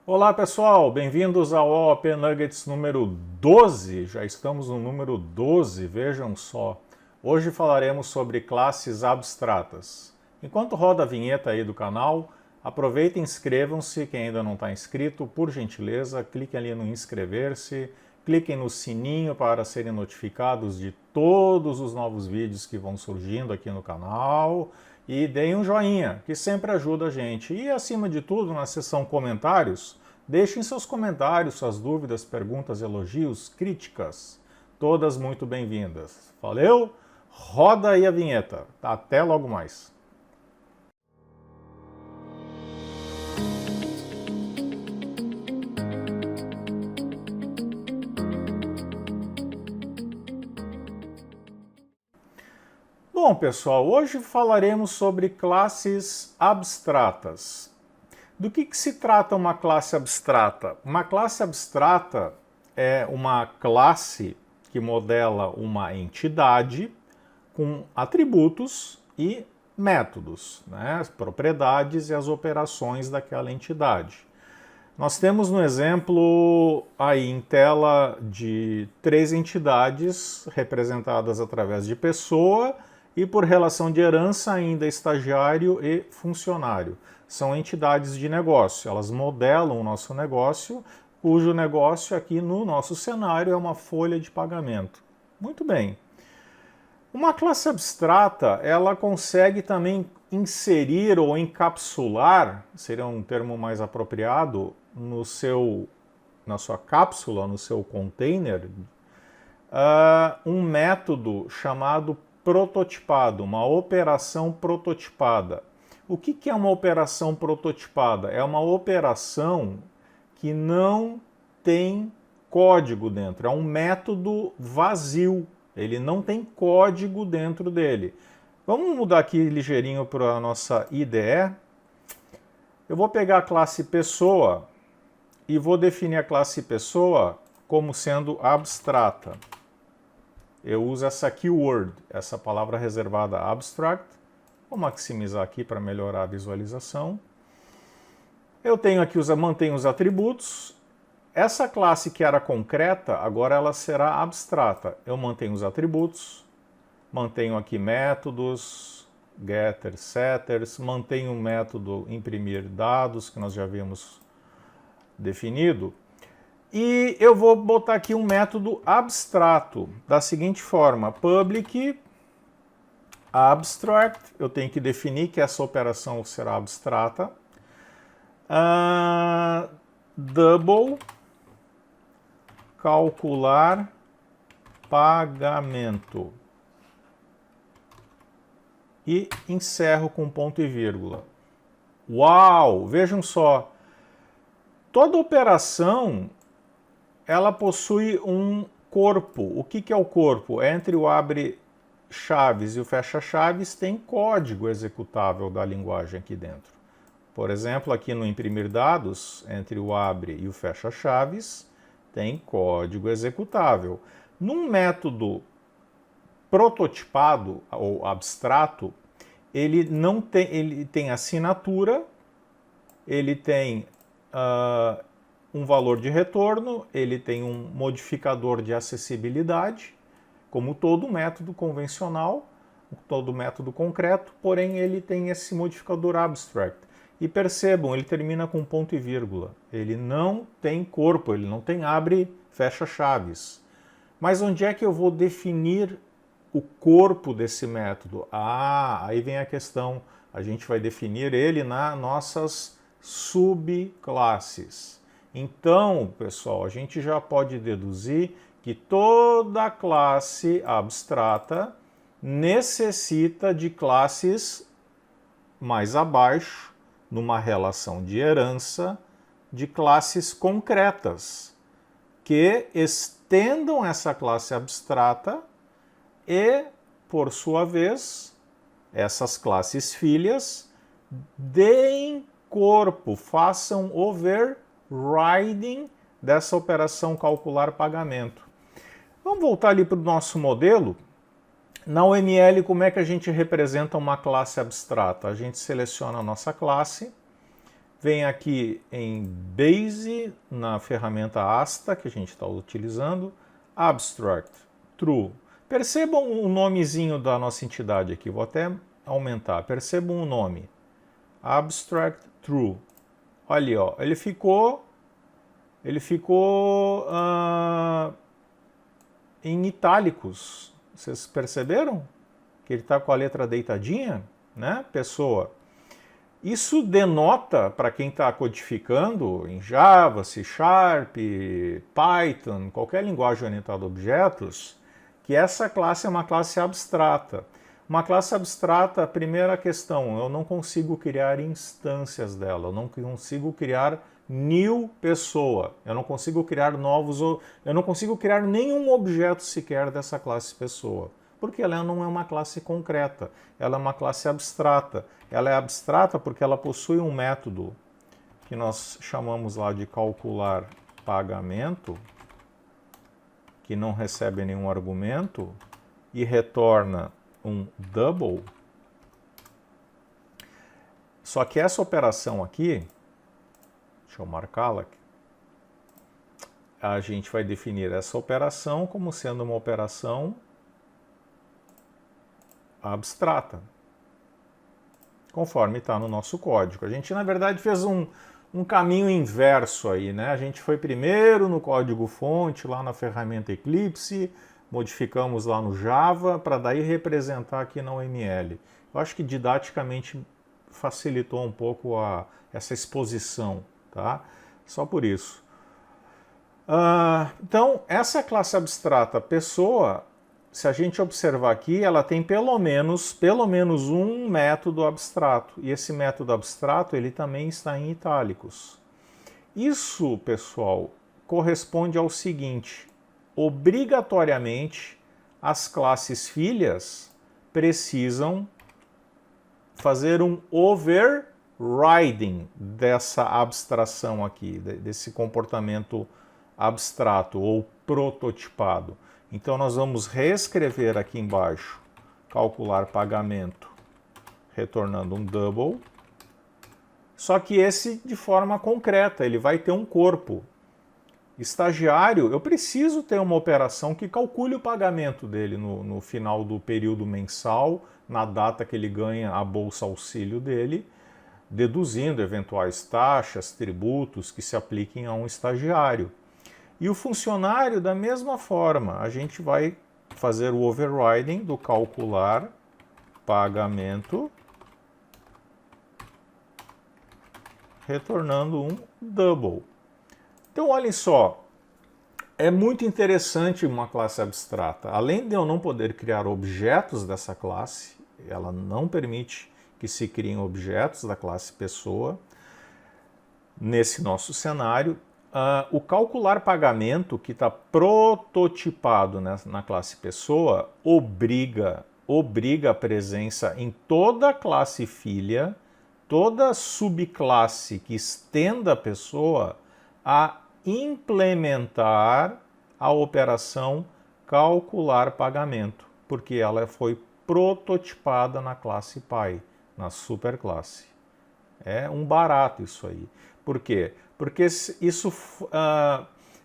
Olá pessoal, bem-vindos ao OOP Nuggets número 12. Já estamos no número 12, vejam só. Hoje falaremos sobre classes abstratas. Enquanto roda a vinheta aí do canal, aproveitem e inscrevam-se, quem ainda não está inscrito, por gentileza, cliquem ali no inscrever-se, cliquem no sininho para serem notificados de todos os novos vídeos que vão surgindo aqui no canal e deem um joinha, que sempre ajuda a gente. E acima de tudo, na seção comentários, deixem seus comentários, suas dúvidas, perguntas, elogios, críticas, todas muito bem-vindas. Valeu? Roda aí a vinheta. Até logo mais. Bom, pessoal, hoje falaremos sobre classes abstratas. Do que se trata uma classe abstrata? Uma classe abstrata é uma classe que modela uma entidade com atributos e métodos, né? As propriedades e as operações daquela entidade. Nós temos no exemplo aí em tela de 3 entidades representadas através de pessoa e por relação de herança ainda estagiário e funcionário. São entidades de negócio, elas modelam o nosso negócio, cujo negócio aqui no nosso cenário é uma folha de pagamento. Muito bem. Uma classe abstrata, ela consegue também inserir ou encapsular, seria um termo mais apropriado, na sua cápsula, no seu container, um método chamado prototipado, uma operação prototipada. O que é uma operação prototipada? É uma operação que não tem código dentro, é um método vazio, ele não tem código dentro dele. Vamos mudar aqui ligeirinho para a nossa IDE. Eu vou pegar a classe pessoa e vou definir a classe pessoa como sendo abstrata. Eu uso essa keyword, essa palavra reservada abstract. Vou maximizar aqui para melhorar a visualização. Eu tenho aqui mantenho os atributos. Essa classe que era concreta, agora ela será abstrata. Eu mantenho os atributos, mantenho aqui métodos, getters, setters, mantenho o método imprimir dados, que nós já havíamos definido. E eu vou botar aqui um método abstrato, da seguinte forma, public abstract, eu tenho que definir que essa operação será abstrata, double, calcular pagamento, e encerro com ponto e vírgula. Uau! Vejam só, toda operação ela possui um corpo. O que é o corpo? Entre o abre chaves e o fecha chaves tem código executável da linguagem aqui dentro. Por exemplo, aqui no imprimir dados, entre o abre e o fecha chaves, tem código executável. Num método prototipado ou abstrato, ele tem assinatura, ele tem um valor de retorno, ele tem um modificador de acessibilidade, como todo método convencional, todo método concreto, porém ele tem esse modificador abstract. E percebam, ele termina com ponto e vírgula. Ele não tem corpo, ele não tem abre, fecha chaves. Mas onde é que eu vou definir o corpo desse método? Aí vem a questão. A gente vai definir ele nas nossas subclasses. Então, pessoal, a gente já pode deduzir que toda classe abstrata necessita de classes mais abaixo, numa relação de herança, de classes concretas, que estendam essa classe abstrata e, por sua vez, essas classes filhas deem corpo, façam overriding dessa operação calcular pagamento. Vamos voltar ali para o nosso modelo. Na UML, como é que a gente representa uma classe abstrata? A gente seleciona a nossa classe, vem aqui em Base, na ferramenta Asta, que a gente está utilizando, Abstract, True. Percebam o nomezinho da nossa entidade aqui, vou até aumentar, percebam o nome, Abstract, True. Olha ali, ó, ele ficou em itálicos, vocês perceberam? Que ele está com a letra deitadinha, né, pessoa? Isso denota, para quem está codificando em Java, C Sharp, Python, qualquer linguagem orientada a objetos, que essa classe é uma classe abstrata. Uma classe abstrata, a primeira questão, eu não consigo criar instâncias dela, eu não consigo criar new pessoa, eu não consigo criar novos, eu não consigo criar nenhum objeto sequer dessa classe pessoa. Porque ela não é uma classe concreta, ela é uma classe abstrata. Ela é abstrata porque ela possui um método que nós chamamos lá de calcular pagamento, que não recebe nenhum argumento e retorna um double. Só que essa operação aqui, deixa eu marcá-la aqui, a gente vai definir essa operação como sendo uma operação abstrata, conforme está no nosso código. A gente, na verdade, fez um caminho inverso aí, né? A gente foi primeiro no código-fonte, lá na ferramenta Eclipse, modificamos lá no Java, para daí representar aqui na OML. Eu acho que didaticamente facilitou um pouco essa exposição, tá? Só por isso. Então, essa classe abstrata pessoa, se a gente observar aqui, ela tem pelo menos um método abstrato. E esse método abstrato, ele também está em itálicos. Isso, pessoal, corresponde ao seguinte: obrigatoriamente, as classes filhas precisam fazer um overriding dessa abstração aqui, desse comportamento abstrato ou prototipado. Então nós vamos reescrever aqui embaixo, calcular pagamento, retornando um double, só que esse de forma concreta, ele vai ter um corpo. Estagiário, eu preciso ter uma operação que calcule o pagamento dele no final do período mensal, na data que ele ganha a bolsa auxílio dele, deduzindo eventuais taxas, tributos que se apliquem a um estagiário. E o funcionário, da mesma forma, a gente vai fazer o overriding do calcular pagamento, retornando um double. Então, olhem só, é muito interessante uma classe abstrata. Além de eu não poder criar objetos dessa classe, ela não permite que se criem objetos da classe pessoa. Nesse nosso cenário, o calcular pagamento, que está prototipado na classe pessoa, obriga a presença em toda classe filha, toda subclasse que estenda a pessoa, a implementar a operação calcular pagamento, porque ela foi prototipada na classe pai, na superclasse. É um barato isso aí. Por quê? Porque isso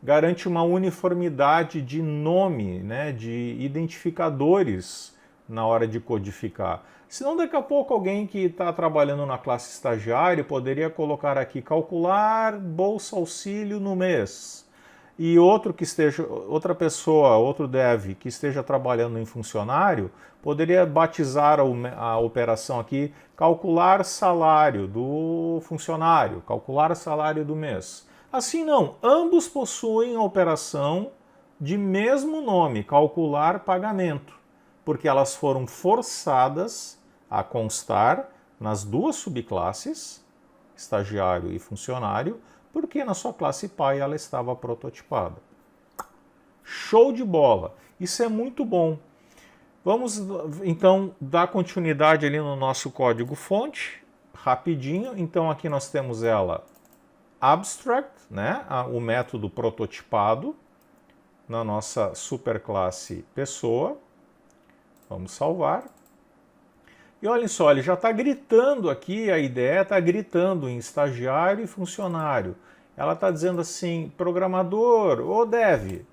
garante uma uniformidade de nome, né, de identificadores na hora de codificar. Senão daqui a pouco alguém que está trabalhando na classe estagiário poderia colocar aqui calcular bolsa auxílio no mês. E outra pessoa, outro dev que esteja trabalhando em funcionário, poderia batizar a operação aqui, calcular salário do funcionário, calcular salário do mês. Assim não, ambos possuem a operação de mesmo nome, calcular pagamento, porque elas foram forçadas a constar nas duas subclasses, estagiário e funcionário, porque na sua classe pai ela estava prototipada. Show de bola! Isso é muito bom. Vamos então dar continuidade ali no nosso código-fonte, rapidinho. Então aqui nós temos ela abstract, né? O método prototipado na nossa superclasse pessoa. Vamos salvar. E olhem só, ele já está gritando aqui, a ideia está gritando em estagiário e funcionário. Ela está dizendo assim, programador ou dev,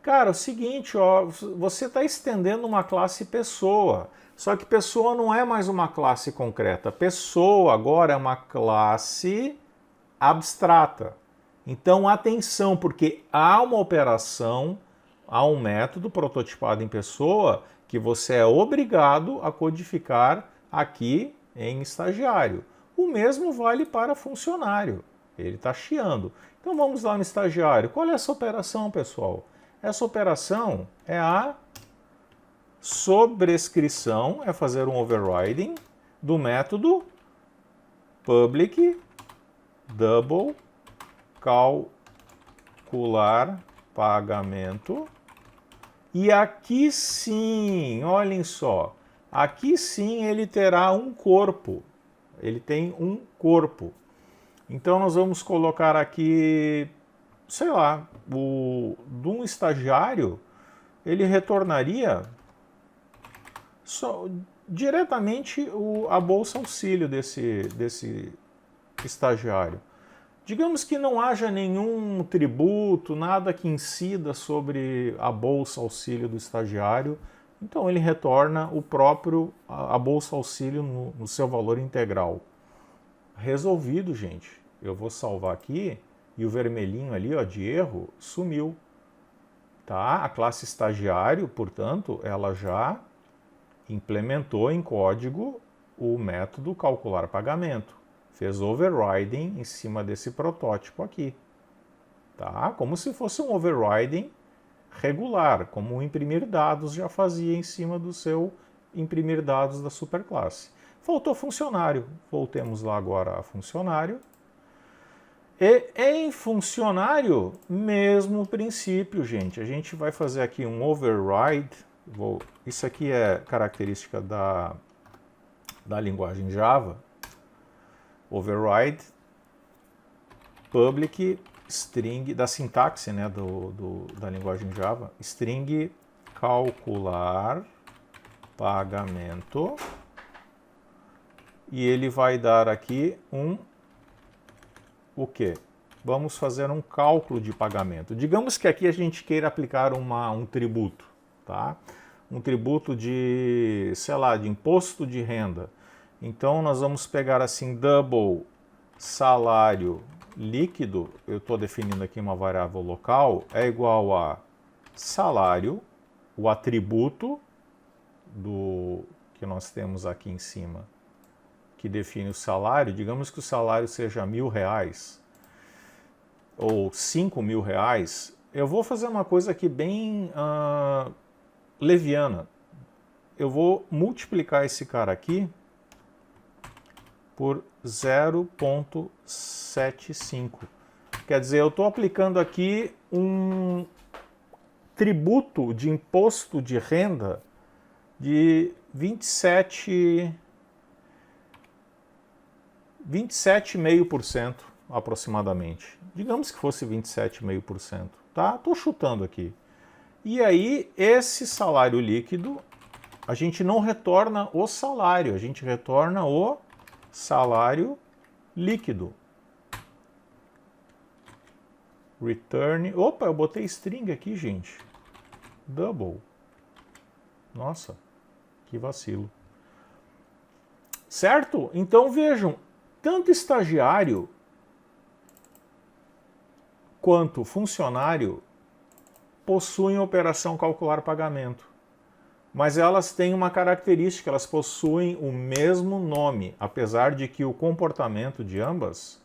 cara, é o seguinte, ó, você está estendendo uma classe pessoa, só que pessoa não é mais uma classe concreta, pessoa agora é uma classe abstrata. Então atenção, porque há uma operação, há um método prototipado em pessoa que você é obrigado a codificar aqui em estagiário. O mesmo vale para funcionário, ele está chiando. Então vamos lá no estagiário. Qual é essa operação, pessoal? Essa operação é a sobrescrição, é fazer um overriding do método public double calcular pagamento. E aqui sim, olhem só, aqui sim ele terá um corpo. Ele tem um corpo. Então nós vamos colocar aqui, sei lá, de um estagiário, ele retornaria diretamente a bolsa auxílio desse estagiário. Digamos que não haja nenhum tributo, nada que incida sobre a bolsa auxílio do estagiário, então ele retorna a bolsa auxílio no seu valor integral. Resolvido, gente. Eu vou salvar aqui e o vermelhinho ali, ó, de erro sumiu. Tá? A classe estagiário, portanto, ela já implementou em código o método calcular pagamento. Fez overriding em cima desse protótipo aqui. Tá? Como se fosse um overriding regular, como o imprimir dados já fazia em cima do seu imprimir dados da superclasse. Faltou funcionário. Voltemos lá agora a funcionário. E em funcionário, mesmo princípio, gente. A gente vai fazer aqui um override. Isso aqui é característica da linguagem Java. Override public string, da sintaxe, né, da linguagem Java, string calcular pagamento, e ele vai dar aqui o quê? Vamos fazer um cálculo de pagamento. Digamos que aqui a gente queira aplicar um tributo, tá? Um tributo de, sei lá, de imposto de renda. Então nós vamos pegar assim, double salário líquido, eu estou definindo aqui uma variável local, é igual a salário, o atributo que nós temos aqui em cima, que define o salário. Digamos que o salário seja R$1.000 ou R$5.000, eu vou fazer uma coisa aqui bem leviana. Eu vou multiplicar esse cara aqui por 0,75. Quer dizer, eu estou aplicando aqui um tributo de imposto de renda de 27,5% aproximadamente. Digamos que fosse 27,5%, tá? Estou chutando aqui. E aí, esse salário líquido, a gente não retorna o salário, a gente retorna o salário líquido. Return. Opa, eu botei string aqui, gente. Double. Nossa, que vacilo. Certo? Então vejam, tanto estagiário quanto funcionário possuem a operação calcular pagamento. Mas elas têm uma característica, elas possuem o mesmo nome, apesar de que o comportamento de ambas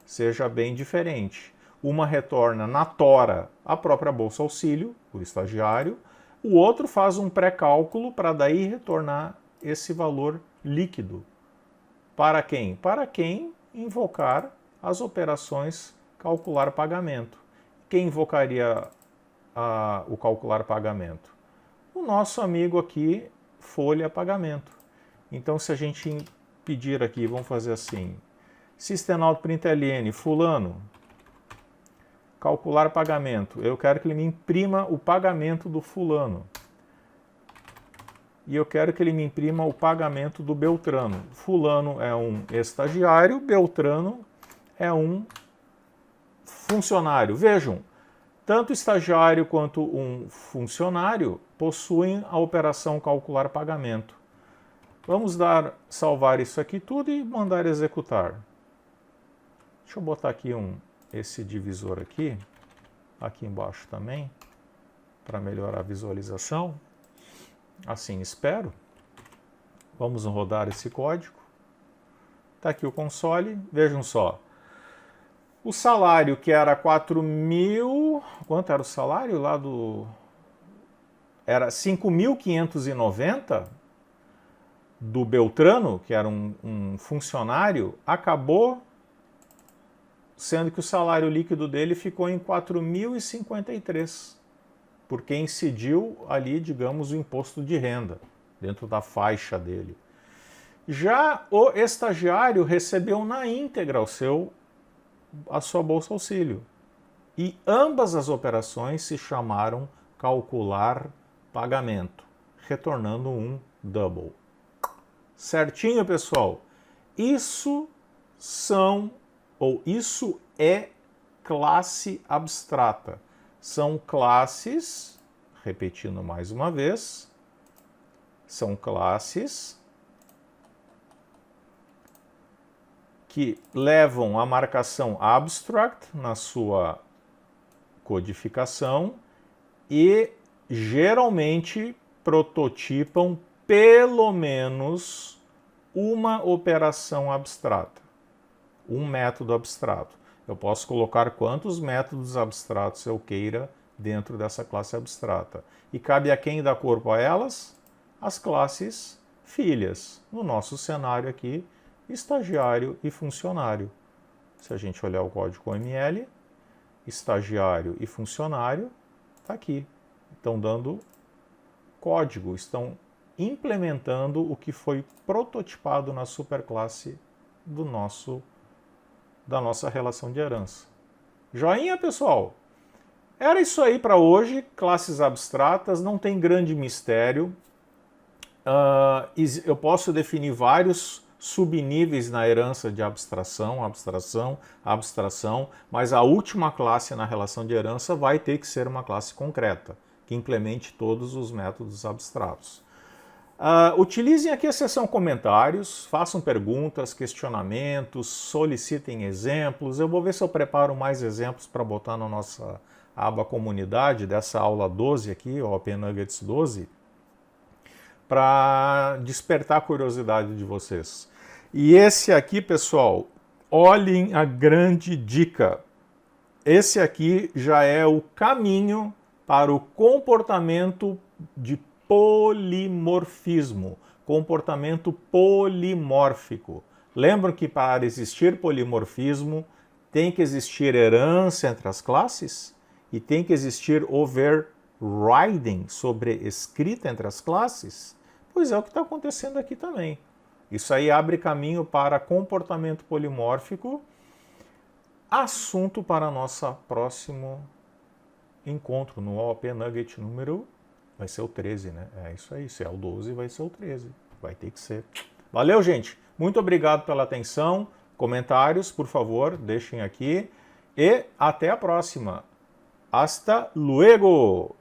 seja bem diferente. Uma retorna na tora a própria bolsa auxílio, o estagiário, o outro faz um pré-cálculo para daí retornar esse valor líquido. Para quem? Para quem invocar as operações calcular pagamento. Quem invocaria o calcular pagamento? O nosso amigo aqui, folha pagamento. Então, se a gente pedir aqui, vamos fazer assim, system.out.println, fulano, calcular pagamento. Eu quero que ele me imprima o pagamento do fulano. e eu quero que ele me imprima o pagamento do Beltrano. Fulano é um estagiário, Beltrano é um funcionário. Vejam, tanto estagiário quanto um funcionário possuem a operação calcular pagamento. Vamos salvar isso aqui tudo e mandar executar. Deixa eu botar aqui esse divisor aqui embaixo também, para melhorar a visualização. Assim espero. Vamos rodar esse código. Está aqui o console. Vejam só. O salário que era 4.000... Quanto era o salário lá do... Era 5.590 do Beltrano, que era um funcionário, acabou sendo que o salário líquido dele ficou em 4.053, porque incidiu ali, digamos, o imposto de renda, dentro da faixa dele. Já o estagiário recebeu na íntegra a sua Bolsa Auxílio. E ambas as operações se chamaram calcular pagamento, retornando um double. Certinho, pessoal? Isso é classe abstrata. São classes, repetindo mais uma vez, são classes que levam a marcação abstract na sua codificação e geralmente prototipam pelo menos uma operação abstrata, um método abstrato. Eu posso colocar quantos métodos abstratos eu queira dentro dessa classe abstrata. E cabe a quem dar corpo a elas? As classes filhas. No nosso cenário aqui, estagiário e funcionário. Se a gente olhar o código OML, estagiário e funcionário, está aqui. Estão dando código, estão implementando o que foi prototipado na superclasse da nossa relação de herança. Joinha, pessoal? Era isso aí para hoje, classes abstratas, não tem grande mistério. Eu posso definir vários subníveis na herança de abstração, mas a última classe na relação de herança vai ter que ser uma classe concreta, que implemente todos os métodos abstratos. Utilizem aqui a seção comentários, façam perguntas, questionamentos, solicitem exemplos. Eu vou ver se eu preparo mais exemplos para botar na nossa aba comunidade dessa aula 12 aqui, o Open Nuggets 12, para despertar a curiosidade de vocês. E esse aqui, pessoal, olhem a grande dica. Esse aqui já é o caminho para o comportamento de polimorfismo, comportamento polimórfico. Lembram que para existir polimorfismo tem que existir herança entre as classes e tem que existir overriding, sobreescrita entre as classes? Pois é o que está acontecendo aqui também. Isso aí abre caminho para comportamento polimórfico, assunto para nosso próximo encontro no OP Nugget número... Vai ser o 13, né? É isso aí. Se é o 12, vai ser o 13. Vai ter que ser. Valeu, gente. Muito obrigado pela atenção. Comentários, por favor, deixem aqui. E até a próxima. Hasta luego!